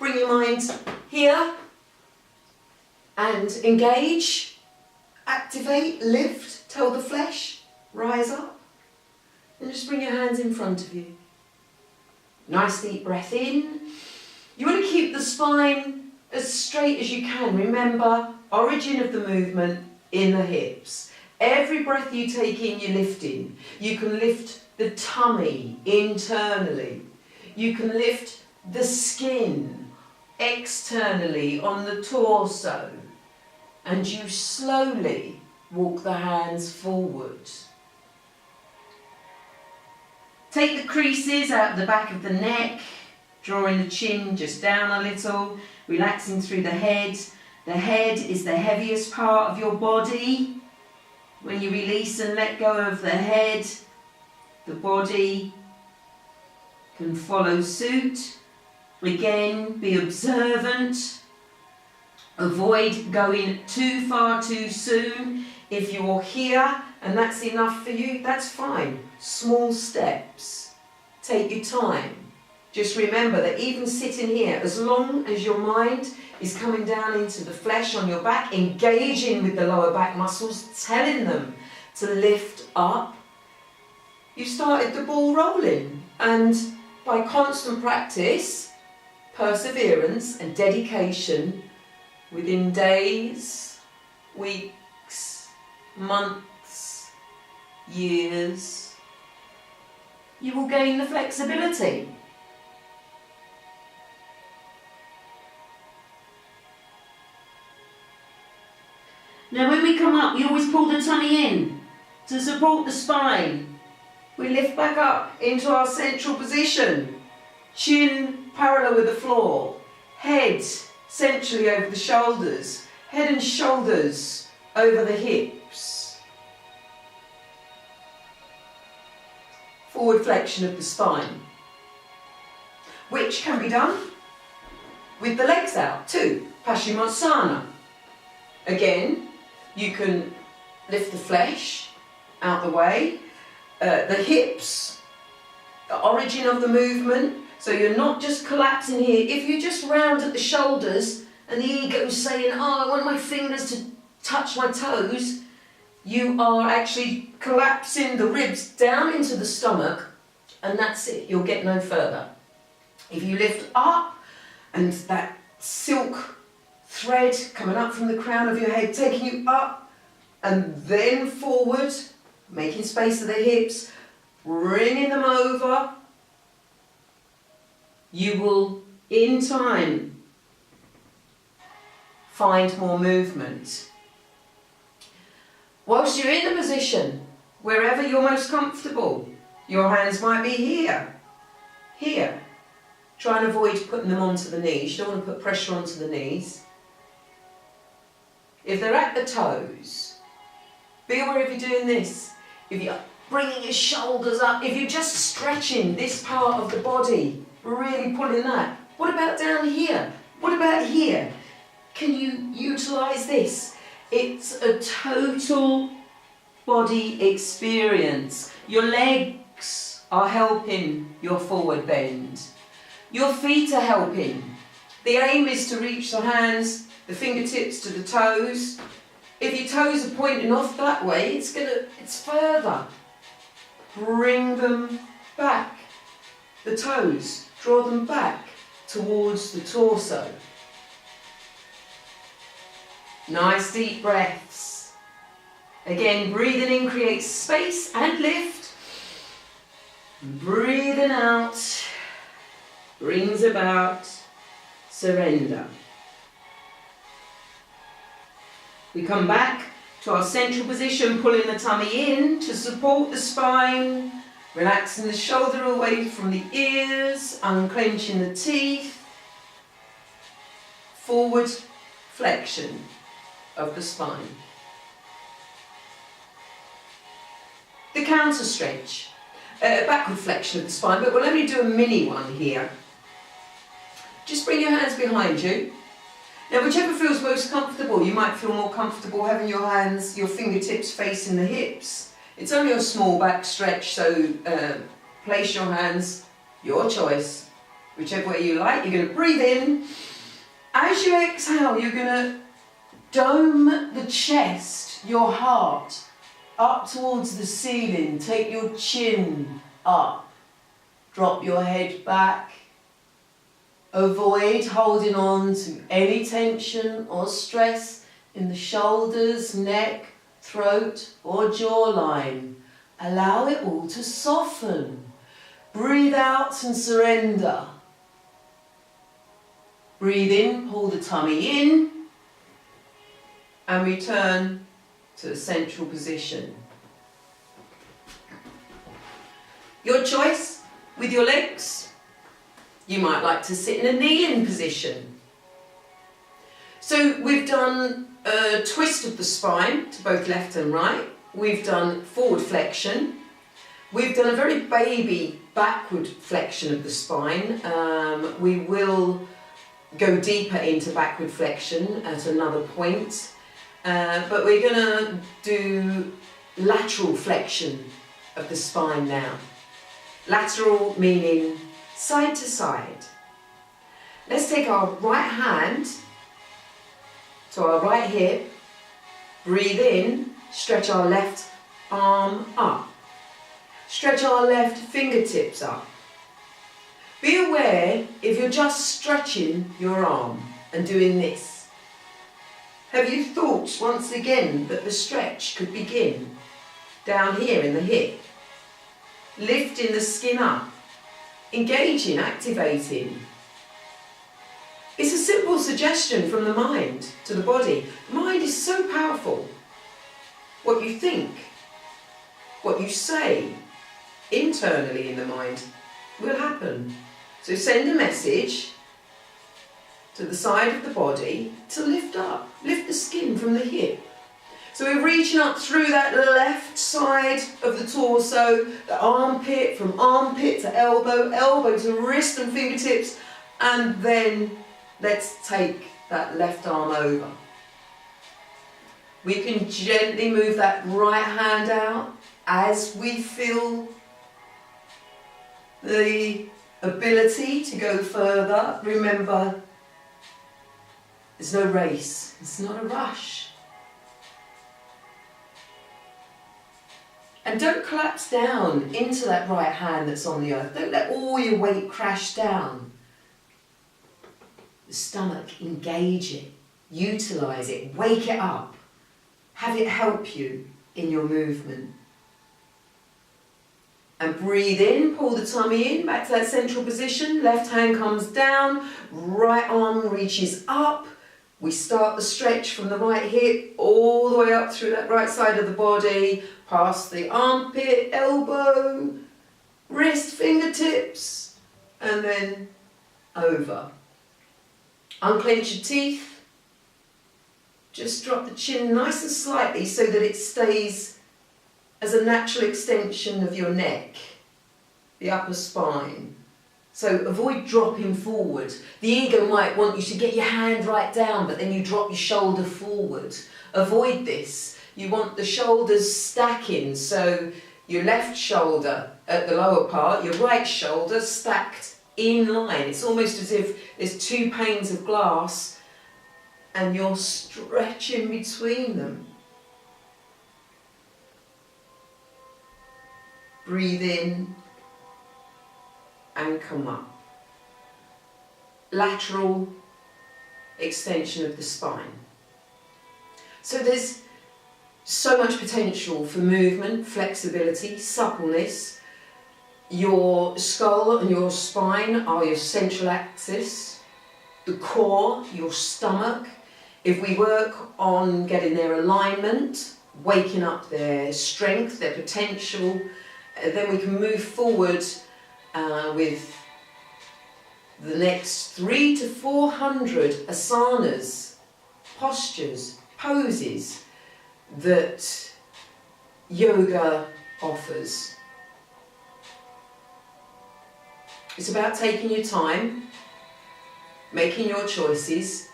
Bring your mind here and engage, activate, lift, tell the flesh, rise up. And just bring your hands in front of you. Nice deep breath in. You want to keep the spine as straight as you can. Remember, origin of the movement in the hips. Every breath you take in, you're lifting. You can lift the tummy internally. You can lift the skin externally on the torso. And you slowly walk the hands forward. Take the creases out the back of the neck, drawing the chin just down a little, relaxing through the head. The head is the heaviest part of your body. When you release and let go of the head, the body can follow suit. Again, be observant. Avoid going too far too soon. If you're here and that's enough for you, that's fine. Small steps. Take your time. Just remember that even sitting here, as long as your mind is coming down into the flesh on your back, engaging with the lower back muscles, telling them to lift up, you've started the ball rolling. And by constant practice, perseverance and dedication, within days, weeks, months, years, you will gain the flexibility. Now when we come up, we always pull the tummy in to support the spine. We lift back up into our central position. Chin parallel with the floor. Head centrally over the shoulders. Head and shoulders over the hips. Forward flexion of the spine. Which can be done with the legs out too. Paschimottanasana. Again, you can lift the flesh out the way, the hips, the origin of the movement, so you're not just collapsing here. If you just round at the shoulders and the ego's saying, oh, I want my fingers to touch my toes, you are actually collapsing the ribs down into the stomach, and that's it, you'll get no further. If you lift up and that silk thread coming up from the crown of your head, taking you up and then forward, making space for the hips, bringing them over, you will, in time, find more movement. Whilst you're in the position, wherever you're most comfortable, your hands might be here, here. Try and avoid putting them onto the knees. You don't want to put pressure onto the knees. If they're at the toes, be aware if you're doing this. If you're bringing your shoulders up, if you're just stretching this part of the body, really pulling that. What about down here? What about here? Can you utilise this? It's a total body experience. Your legs are helping your forward bend. Your feet are helping. The aim is to reach the hands, the fingertips to the toes. If your toes are pointing off that way, it's further. Bring them back. The toes, draw them back towards the torso. Nice deep breaths. Again, breathing in creates space and lift. Breathing out brings about surrender. We come back to our central position, pulling the tummy in to support the spine, relaxing the shoulder away from the ears, unclenching the teeth. Forward flexion of the spine. The counter stretch, backward flexion of the spine, but we'll only do a mini one here. Just bring your hands behind you. Now, whichever feels most comfortable, you might feel more comfortable having your hands, your fingertips facing the hips. It's only a small back stretch, so place your hands, your choice, whichever way you like. You're going to breathe in. As you exhale, you're going to dome the chest, your heart, up towards the ceiling. Take your chin up. Drop your head back. Avoid holding on to any tension or stress in the shoulders, neck, throat or jawline. Allow it all to soften. Breathe out and surrender. Breathe in, pull the tummy in and return to the central position. Your choice with your legs. You might like to sit in a kneeling position. So we've done a twist of the spine to both left and right. We've done forward flexion. We've done a very baby backward flexion of the spine. We will go deeper into backward flexion at another point. But we're going to do lateral flexion of the spine now. Lateral meaning side to side. Let's take our right hand to our right hip. Breathe in, stretch our left arm up. Stretch our left fingertips up. Be aware if you're just stretching your arm and doing this. Have you thought once again that the stretch could begin down here in the hip? Lifting the skin up, engaging, activating. It's a simple suggestion from the mind to the body. The mind is so powerful. What you think, what you say internally in the mind will happen. So send a message to the side of the body to lift up, lift the skin from the hip. So we're reaching up through that left side of the torso, the armpit, from armpit to elbow, elbow to wrist and fingertips, and then let's take that left arm over. We can gently move that right hand out as we feel the ability to go further. Remember, there's no race, it's not a rush. And don't collapse down into that right hand that's on the earth. Don't let all your weight crash down. The stomach, engage it, utilise it, wake it up. Have it help you in your movement. And breathe in, pull the tummy in, back to that central position. Left hand comes down, right arm reaches up. We start the stretch from the right hip all the way up through that right side of the body, past the armpit, elbow, wrist, fingertips, and then over. Unclench your teeth. Just drop the chin nice and slightly so that it stays as a natural extension of your neck, the upper spine. So avoid dropping forward. The ego might want you to get your hand right down, but then you drop your shoulder forward. Avoid this. You want the shoulders stacking, so your left shoulder at the lower part, your right shoulder stacked in line. It's almost as if there's two panes of glass and you're stretching between them. Breathe in and come up. Lateral extension of the spine. So there's so much potential for movement, flexibility, suppleness. Your skull and your spine are your central axis. The core, your stomach. If we work on getting their alignment, waking up their strength, their potential, then we can move forward with the next 300 to 400 asanas, postures, poses that yoga offers. It's about taking your time, making your choices,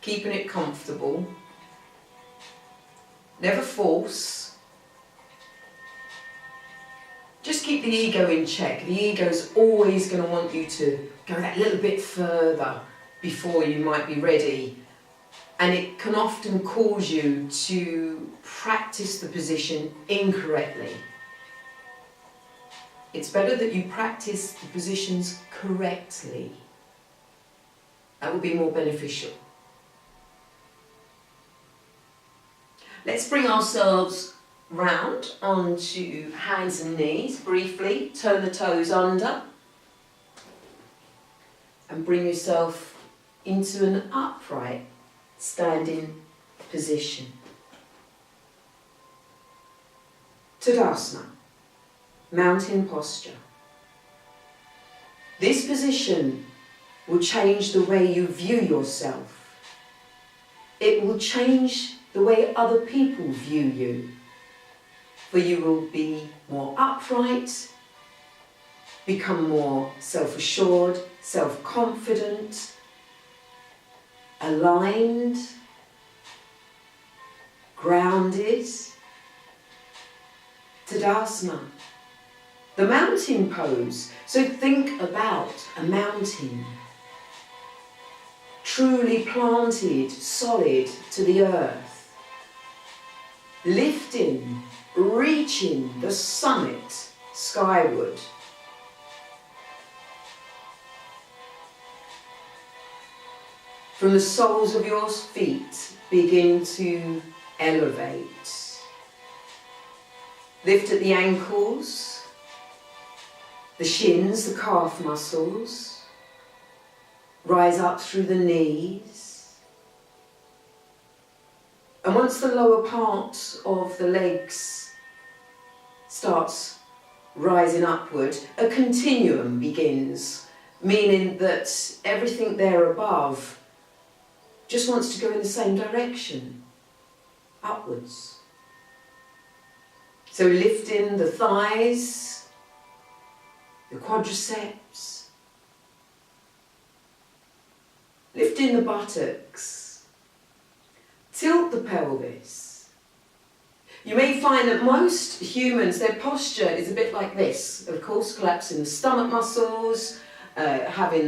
keeping it comfortable, never force. Just keep keep the ego in check. The ego's always going to want you to go that little bit further before you might be ready. And it can often cause you to practice the position incorrectly. It's better that you practice the positions correctly. That will be more beneficial. Let's bring ourselves round onto hands and knees briefly. Turn the toes under and bring yourself into an upright standing position. Tadasana, mountain posture. This position will change the way you view yourself. It will change the way other people view you. For you will be more upright, become more self-assured, self-confident, aligned, grounded. Tadasana, the mountain pose. So think about a mountain, truly planted, solid to the earth, lifting, reaching the summit skyward. From the soles of your feet, begin to elevate. Lift at the ankles, the shins, the calf muscles. Rise up through the knees. And once the lower part of the legs starts rising upward, a continuum begins, meaning that everything there above just wants to go in the same direction, upwards. So lifting the thighs, the quadriceps, lifting the buttocks, tilt the pelvis. You may find that most humans, their posture is a bit like this, of course, collapsing the stomach muscles, having that